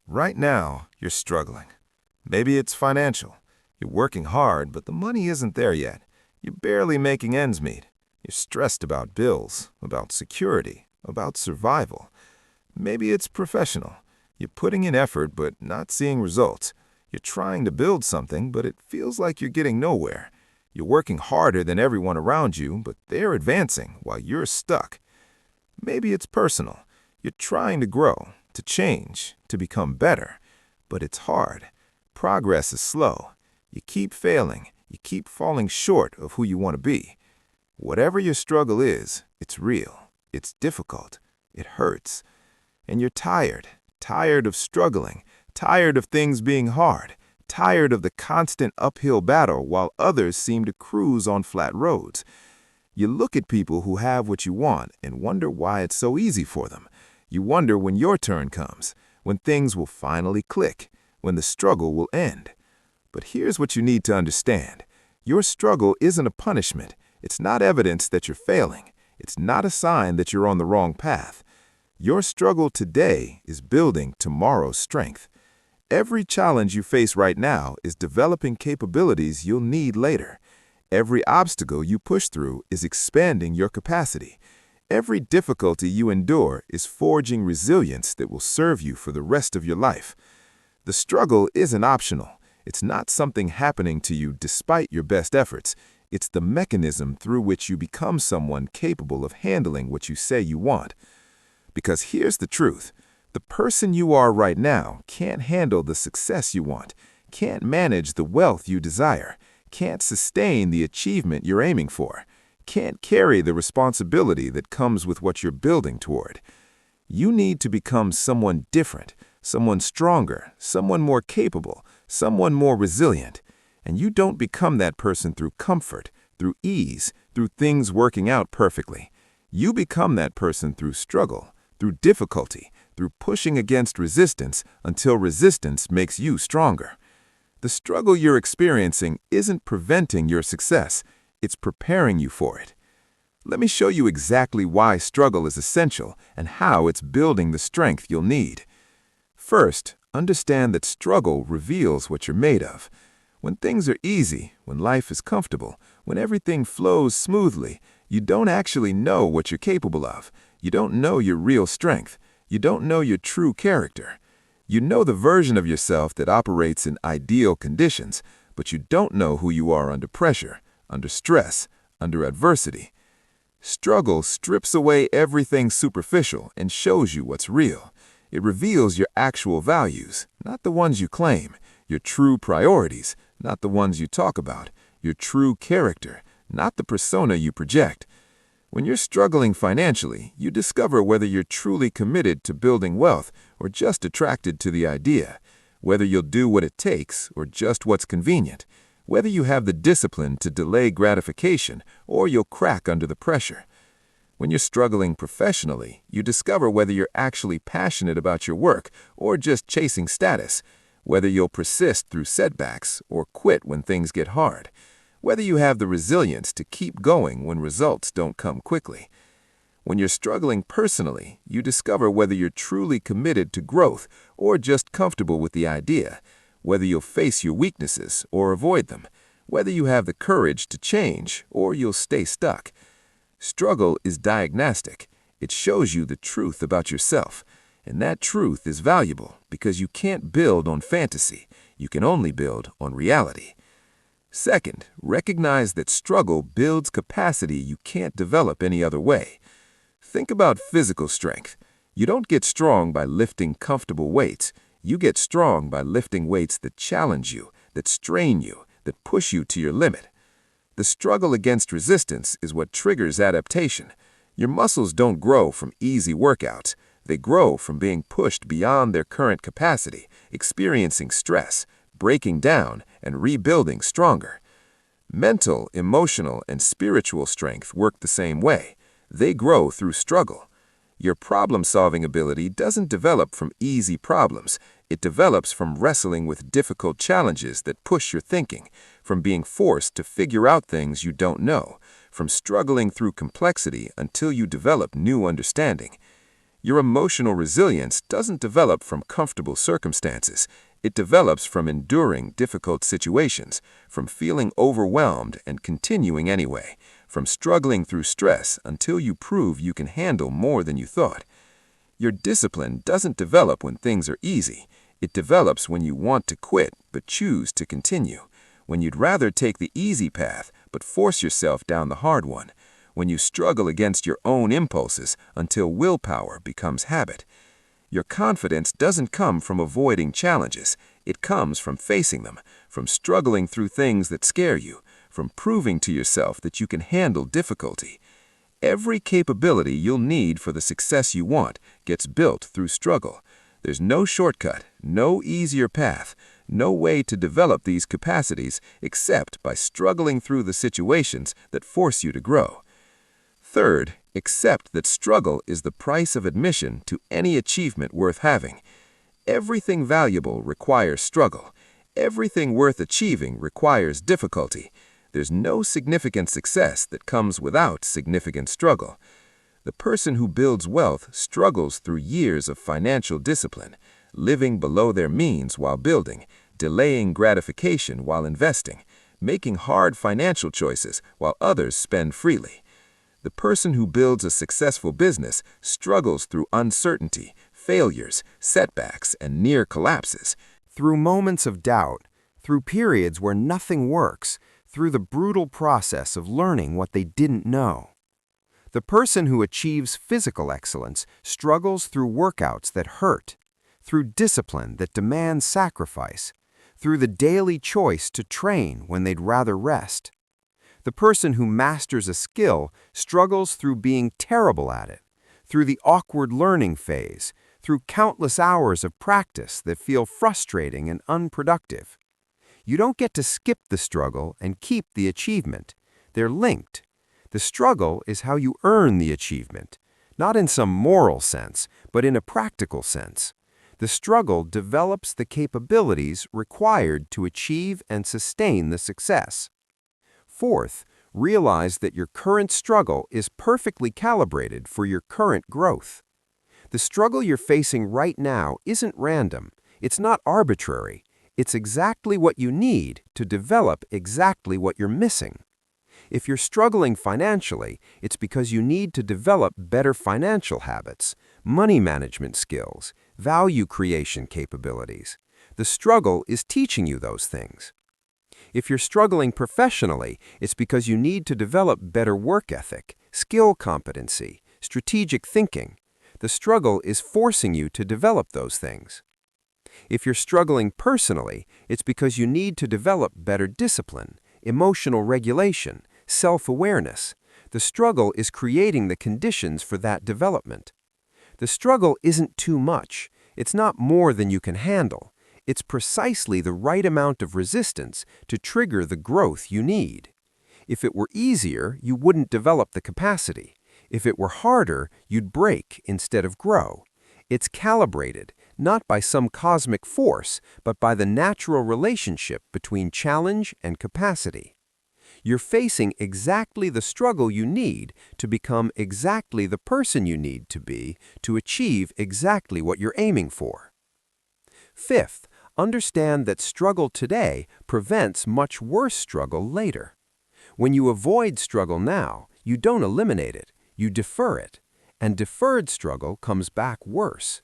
Right now, you're struggling. Maybe it's financial. You're working hard, but the money isn't there yet. You're barely making ends meet. You're stressed about bills, about security, about survival. Maybe it's professional. You're putting in effort but not seeing results. You're trying to build something, but it feels like you're getting nowhere. You're working harder than everyone around you, but they're advancing while you're stuck. Maybe it's personal. You're trying to grow, to change, to become better. But it's hard. Progress is slow. You keep failing. You keep falling short of who you want to be. Whatever your struggle is, it's real. It's difficult. It hurts. And you're tired. Tired of struggling. Tired of things being hard. Tired of the constant uphill battle while others seem to cruise on flat roads. You look at people who have what you want and wonder why it's so easy for them. You wonder when your turn comes, when things will finally click, when the struggle will end. But here's what you need to understand. Your struggle isn't a punishment. It's not evidence that you're failing. It's not a sign that you're on the wrong path. Your struggle today is building tomorrow's strength. Every challenge you face right now is developing capabilities you'll need later. Every obstacle you push through is expanding your capacity. Every difficulty you endure is forging resilience that will serve you for the rest of your life. The struggle isn't optional. It's not something happening to you despite your best efforts. It's the mechanism through which you become someone capable of handling what you say you want. Because here's the truth. The person you are right now can't handle the success you want, can't manage the wealth you desire, can't sustain the achievement you're aiming for, can't carry the responsibility that comes with what you're building toward. You need to become someone different, someone stronger, someone more capable, someone more resilient. And you don't become that person through comfort, through ease, through things working out perfectly. You become that person through struggle, through difficulty, through pushing against resistance until resistance makes you stronger. The struggle you're experiencing isn't preventing your success, it's preparing you for it. Let me show you exactly why struggle is essential and how it's building the strength you'll need. First, understand that struggle reveals what you're made of. When things are easy, when life is comfortable, when everything flows smoothly, you don't actually know what you're capable of. You don't know your real strength. You don't know your true character. You know the version of yourself that operates in ideal conditions, but you don't know who you are under pressure, under stress, under adversity. Struggle strips away everything superficial and shows you what's real. It reveals your actual values, not the ones you claim, your true priorities, not the ones you talk about, your true character, not the persona you project. When you're struggling financially, you discover whether you're truly committed to building wealth or just attracted to the idea, whether you'll do what it takes or just what's convenient, whether you have the discipline to delay gratification or you'll crack under the pressure. When you're struggling professionally, you discover whether you're actually passionate about your work or just chasing status, whether you'll persist through setbacks or quit when things get hard, whether you have the resilience to keep going when results don't come quickly. When you're struggling personally, you discover whether you're truly committed to growth or just comfortable with the idea, whether you'll face your weaknesses or avoid them, whether you have the courage to change or you'll stay stuck. Struggle is diagnostic. It shows you the truth about yourself, and that truth is valuable because you can't build on fantasy. You can only build on reality. Second, recognize that struggle builds capacity you can't develop any other way. Think about physical strength. You don't get strong by lifting comfortable weights. You get strong by lifting weights that challenge you, that strain you, that push you to your limit. The struggle against resistance is what triggers adaptation. Your muscles don't grow from easy workouts. They grow from being pushed beyond their current capacity, experiencing stress, breaking down, and rebuilding stronger. Mental, emotional, and spiritual strength work the same way. They grow through struggle. Your problem-solving ability doesn't develop from easy problems. It develops from wrestling with difficult challenges that push your thinking, from being forced to figure out things you don't know, from struggling through complexity until you develop new understanding. Your emotional resilience doesn't develop from comfortable circumstances. It develops from enduring difficult situations, from feeling overwhelmed and continuing anyway, from struggling through stress until you prove you can handle more than you thought. Your discipline doesn't develop when things are easy. It develops when you want to quit but choose to continue, when you'd rather take the easy path but force yourself down the hard one, when you struggle against your own impulses until willpower becomes habit. Your confidence doesn't come from avoiding challenges. It comes from facing them, from struggling through things that scare you, from proving to yourself that you can handle difficulty. Every capability you'll need for the success you want gets built through struggle. There's no shortcut, no easier path, no way to develop these capacities except by struggling through the situations that force you to grow. Third, accept that struggle is the price of admission to any achievement worth having. Everything valuable requires struggle. Everything worth achieving requires difficulty. There's no significant success that comes without significant struggle. The person who builds wealth struggles through years of financial discipline, living below their means while building, delaying gratification while investing, making hard financial choices while others spend freely. The person who builds a successful business struggles through uncertainty, failures, setbacks, and near collapses. Through moments of doubt, through periods where nothing works, through the brutal process of learning what they didn't know. The person who achieves physical excellence struggles through workouts that hurt, through discipline that demands sacrifice, through the daily choice to train when they'd rather rest. The person who masters a skill struggles through being terrible at it, through the awkward learning phase, through countless hours of practice that feel frustrating and unproductive. You don't get to skip the struggle and keep the achievement. They're linked. The struggle is how you earn the achievement, not in some moral sense, but in a practical sense. The struggle develops the capabilities required to achieve and sustain the success. Fourth, realize that your current struggle is perfectly calibrated for your current growth. The struggle you're facing right now isn't random. It's not arbitrary. It's exactly what you need to develop exactly what you're missing. If you're struggling financially, it's because you need to develop better financial habits, money management skills, value creation capabilities. The struggle is teaching you those things. If you're struggling professionally, it's because you need to develop better work ethic, skill competency, strategic thinking. The struggle is forcing you to develop those things. If you're struggling personally, it's because you need to develop better discipline, emotional regulation, self-awareness. The struggle is creating the conditions for that development. The struggle isn't too much. It's not more than you can handle. It's precisely the right amount of resistance to trigger the growth you need. If it were easier, you wouldn't develop the capacity. If it were harder, you'd break instead of grow. It's calibrated, not by some cosmic force, but by the natural relationship between challenge and capacity. You're facing exactly the struggle you need to become exactly the person you need to be to achieve exactly what you're aiming for. Fifth, understand that struggle today prevents much worse struggle later. When you avoid struggle now, you don't eliminate it, you defer it, and deferred struggle comes back worse.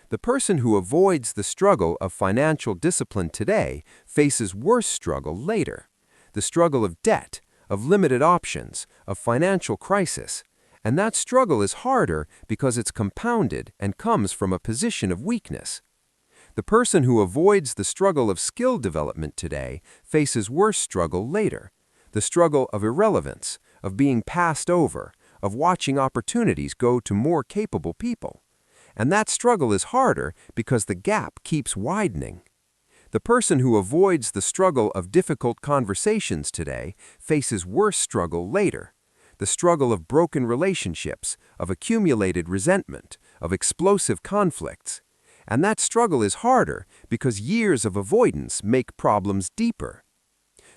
The person who avoids the struggle of financial discipline today faces worse struggle later. The struggle of debt, of limited options, of financial crisis. And that struggle is harder because it's compounded and comes from a position of weakness. The person who avoids the struggle of skill development today faces worse struggle later. The struggle of irrelevance, of being passed over, of watching opportunities go to more capable people. And that struggle is harder because the gap keeps widening. The person who avoids the struggle of difficult conversations today faces worse struggle later. The struggle of broken relationships, of accumulated resentment, of explosive conflicts. And that struggle is harder because years of avoidance make problems deeper.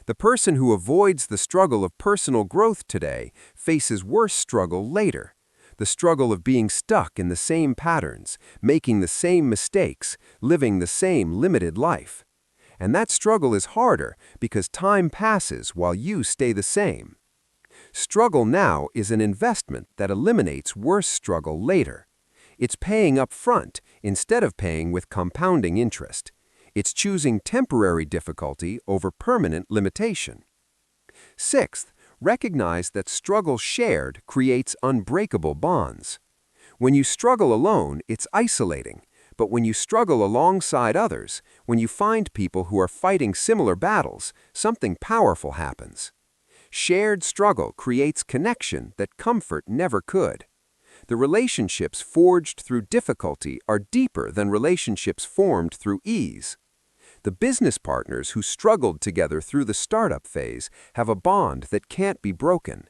The person who avoids the struggle of personal growth today faces worse struggle later. The struggle of being stuck in the same patterns, making the same mistakes, living the same limited life. And that struggle is harder because time passes while you stay the same. Struggle now is an investment that eliminates worse struggle later. It's paying up front instead of paying with compounding interest. It's choosing temporary difficulty over permanent limitation. Sixth, recognize that struggle shared creates unbreakable bonds. When you struggle alone, it's isolating. But when you struggle alongside others, when you find people who are fighting similar battles, something powerful happens. Shared struggle creates connection that comfort never could. The relationships forged through difficulty are deeper than relationships formed through ease. The business partners who struggled together through the startup phase have a bond that can't be broken.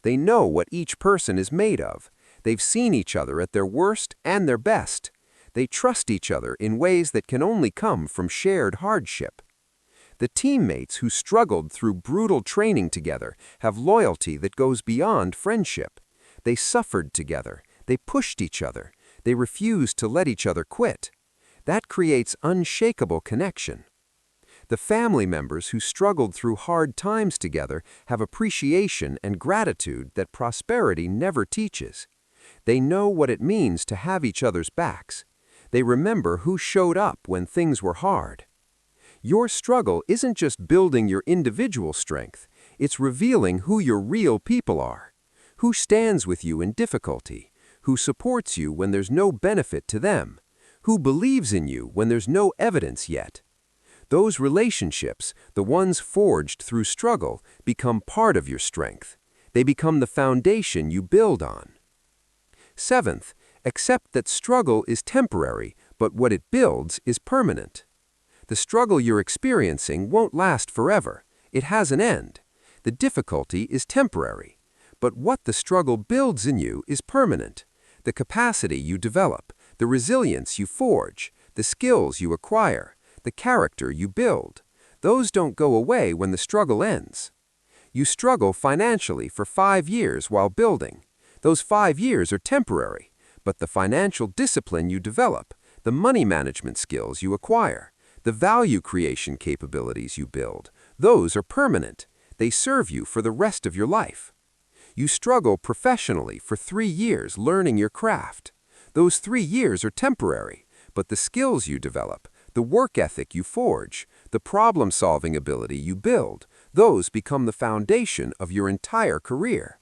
They know what each person is made of. They've seen each other at their worst and their best. They trust each other in ways that can only come from shared hardship. The teammates who struggled through brutal training together have loyalty that goes beyond friendship. They suffered together. They pushed each other. They refused to let each other quit. That creates unshakable connection. The family members who struggled through hard times together have appreciation and gratitude that prosperity never teaches. They know what it means to have each other's backs. They remember who showed up when things were hard. Your struggle isn't just building your individual strength, it's revealing who your real people are. Who stands with you in difficulty, who supports you when there's no benefit to them, who believes in you when there's no evidence yet. Those relationships, the ones forged through struggle, become part of your strength. They become the foundation you build on. Seventh, accept that struggle is temporary, but what it builds is permanent. The struggle you're experiencing won't last forever. It has an end. The difficulty is temporary. But what the struggle builds in you is permanent. The capacity you develop, the resilience you forge, the skills you acquire, the character you build, those don't go away when the struggle ends. You struggle financially for 5 years while building. Those 5 years are temporary, but the financial discipline you develop, the money management skills you acquire, the value creation capabilities you build, those are permanent. They serve you for the rest of your life. You struggle professionally for 3 years learning your craft. Those 3 years are temporary, but the skills you develop, the work ethic you forge, the problem-solving ability you build, those become the foundation of your entire career.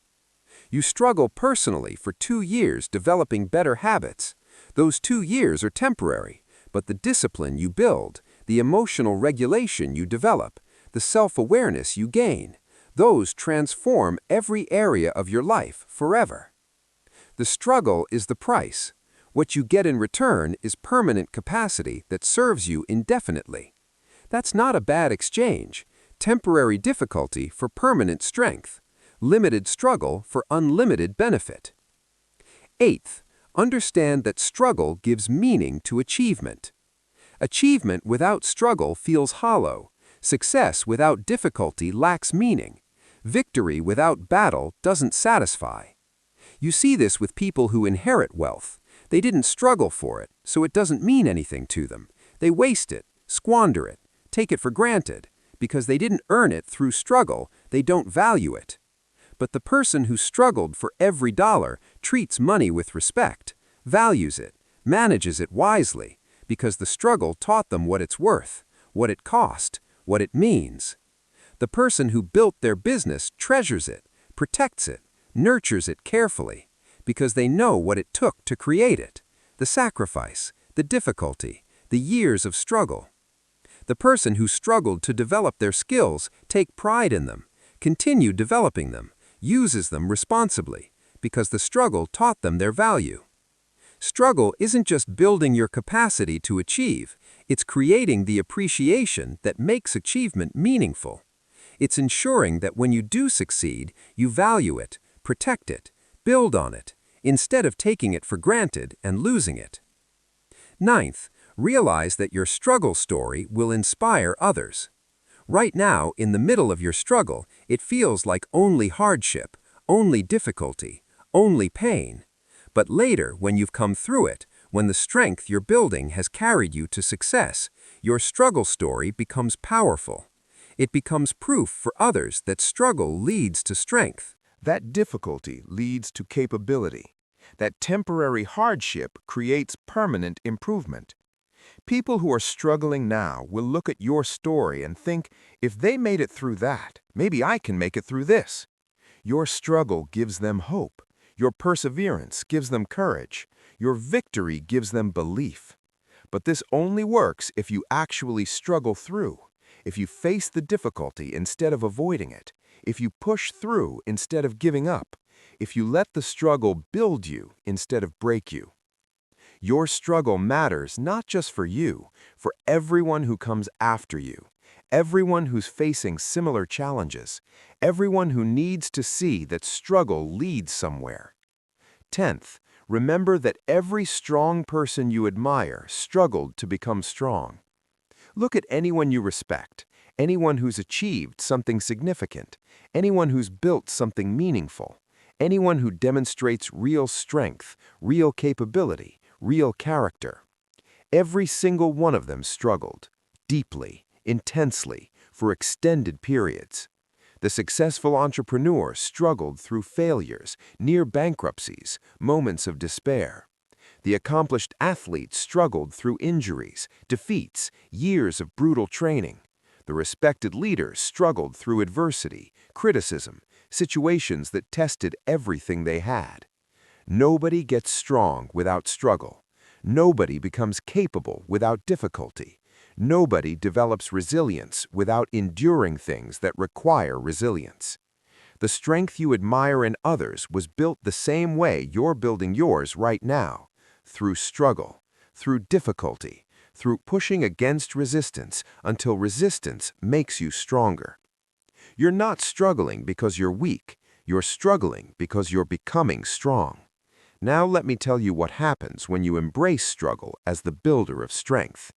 You struggle personally for 2 years developing better habits. Those 2 years are temporary, but the discipline you build, the emotional regulation you develop, the self-awareness you gain, those transform every area of your life forever. The struggle is the price. What you get in return is permanent capacity that serves you indefinitely. That's not a bad exchange. Temporary difficulty for permanent strength. Limited struggle for unlimited benefit. Eighth, understand that struggle gives meaning to achievement. Achievement without struggle feels hollow. Success without difficulty lacks meaning. Victory without battle doesn't satisfy. You see this with people who inherit wealth. They didn't struggle for it, so it doesn't mean anything to them. They waste it, squander it, take it for granted. Because they didn't earn it through struggle, they don't value it. But the person who struggled for every dollar treats money with respect, values it, manages it wisely, because the struggle taught them what it's worth, what it cost, what it means. The person who built their business treasures it, protects it, nurtures it carefully, because they know what it took to create it, the sacrifice, the difficulty, the years of struggle. The person who struggled to develop their skills take pride in them, continue developing them, uses them responsibly, because the struggle taught them their value. Struggle isn't just building your capacity to achieve, it's creating the appreciation that makes achievement meaningful. It's ensuring that when you do succeed, you value it, protect it, build on it, instead of taking it for granted and losing it. Ninth, realize that your struggle story will inspire others. Right now, in the middle of your struggle, it feels like only hardship, only difficulty, only pain. But later, when you've come through it, when the strength you're building has carried you to success, your struggle story becomes powerful. It becomes proof for others that struggle leads to strength. That difficulty leads to capability. That temporary hardship creates permanent improvement. People who are struggling now will look at your story and think, if they made it through that, maybe I can make it through this. Your struggle gives them hope. Your perseverance gives them courage. Your victory gives them belief. But this only works if you actually struggle through, if you face the difficulty instead of avoiding it, if you push through instead of giving up, if you let the struggle build you instead of break you. Your struggle matters not just for you, for everyone who comes after you, everyone who's facing similar challenges, everyone who needs to see that struggle leads somewhere. 10th, remember that every strong person you admire struggled to become strong. Look at anyone you respect, anyone who's achieved something significant, anyone who's built something meaningful, anyone who demonstrates real strength, real capability, real character. Every single one of them struggled, deeply, intensely, for extended periods. The successful entrepreneur struggled through failures, near bankruptcies, moments of despair. The accomplished athlete struggled through injuries, defeats, years of brutal training. The respected leader struggled through adversity, criticism, situations that tested everything they had. Nobody gets strong without struggle. Nobody becomes capable without difficulty. Nobody develops resilience without enduring things that require resilience. The strength you admire in others was built the same way you're building yours right now, through struggle, through difficulty, through pushing against resistance until resistance makes you stronger. You're not struggling because you're weak. You're struggling because you're becoming strong. Now let me tell you what happens when you embrace struggle as the builder of strength.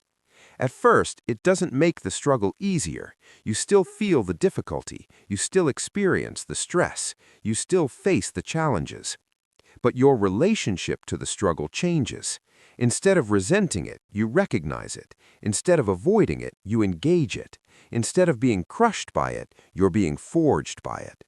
At first, it doesn't make the struggle easier. You still feel the difficulty. You still experience the stress. You still face the challenges. But your relationship to the struggle changes. Instead of resenting it, you recognize it. Instead of avoiding it, you engage it. Instead of being crushed by it, you're being forged by it.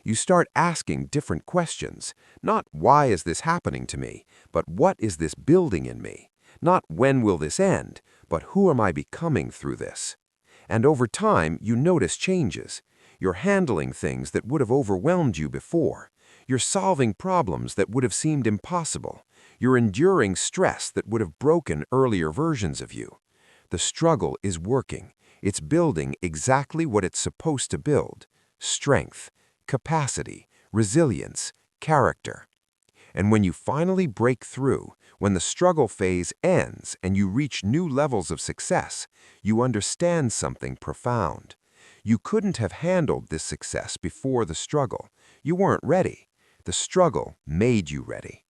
You start asking different questions. Not why is this happening to me, but what is this building in me? Not when will this end, but who am I becoming through this? And over time, you notice changes. You're handling things that would have overwhelmed you before. You're solving problems that would have seemed impossible. You're enduring stress that would have broken earlier versions of you. The struggle is working. It's building exactly what it's supposed to build: strength, capacity, resilience, character. And when you finally break through, when the struggle phase ends and you reach new levels of success, you understand something profound. You couldn't have handled this success before the struggle. You weren't ready. The struggle made you ready.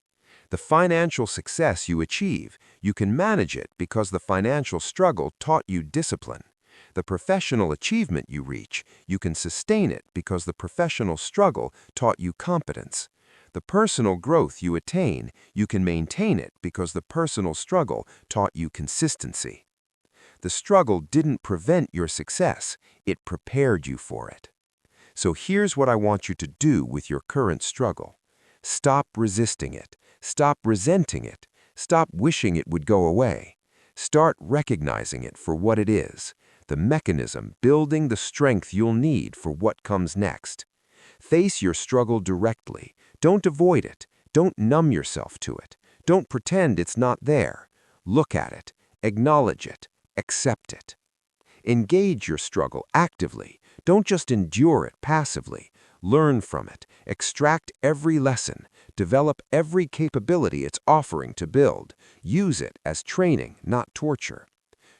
The financial success you achieve, you can manage it because the financial struggle taught you discipline. The professional achievement you reach, you can sustain it because the professional struggle taught you competence. The personal growth you attain, you can maintain it because the personal struggle taught you consistency. The struggle didn't prevent your success, it prepared you for it. So here's what I want you to do with your current struggle. Stop resisting it. Stop resenting it. Stop wishing it would go away. Start recognizing it for what it is, the mechanism building the strength you'll need for what comes next. Face your struggle directly. Don't avoid it. Don't numb yourself to it. Don't pretend it's not there. Look at it. Acknowledge it. Accept it. Engage your struggle actively. Don't just endure it passively. Learn from it. Extract every lesson. Develop every capability it's offering to build. Use it as training, not torture.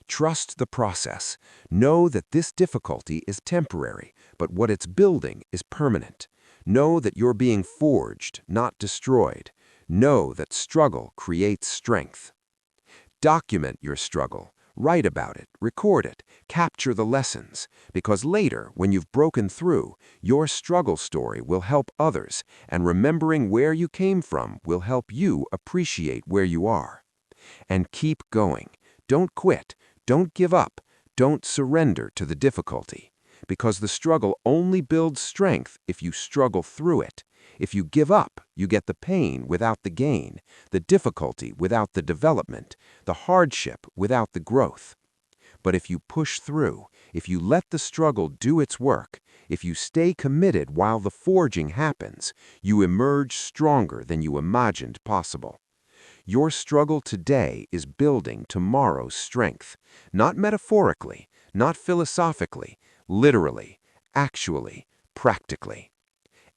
Trust the process. Know that this difficulty is temporary, but what it's building is permanent. Know that you're being forged, not destroyed. Know that struggle creates strength. Document your struggle. Write about it, record it, capture the lessons, because later, when you've broken through, your struggle story will help others, and remembering where you came from will help you appreciate where you are. And keep going. Don't quit. Don't give up. Don't surrender to the difficulty, because the struggle only builds strength if you struggle through it. If you give up, you get the pain without the gain, the difficulty without the development, the hardship without the growth. But if you push through, if you let the struggle do its work, if you stay committed while the forging happens, you emerge stronger than you imagined possible. Your struggle today is building tomorrow's strength, not metaphorically, not philosophically, literally, actually, practically.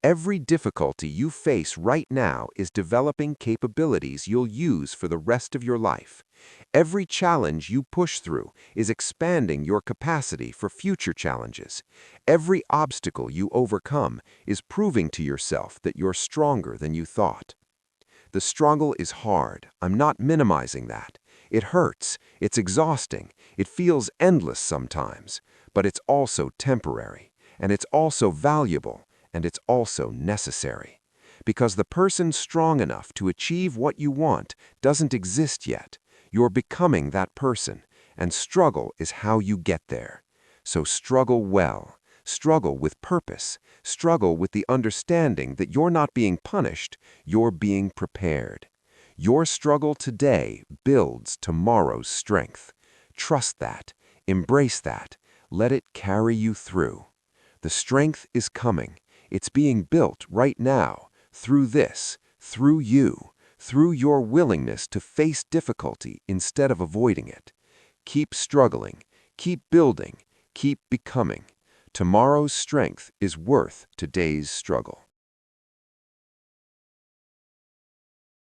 Every difficulty you face right now is developing capabilities you'll use for the rest of your life. Every challenge you push through is expanding your capacity for future challenges. Every obstacle you overcome is proving to yourself that you're stronger than you thought. The struggle is hard. I'm not minimizing that. It hurts. It's exhausting. It feels endless sometimes. But it's also temporary. And it's also valuable. And it's also necessary. Because the person strong enough to achieve what you want doesn't exist yet. You're becoming that person. And struggle is how you get there. So struggle well. Struggle with purpose. Struggle with the understanding that you're not being punished, you're being prepared. Your struggle today builds tomorrow's strength. Trust that. Embrace that. Let it carry you through. The strength is coming. It's being built right now, through this, through you, through your willingness to face difficulty instead of avoiding it. Keep struggling. Keep building. Keep becoming. Tomorrow's strength is worth today's struggle.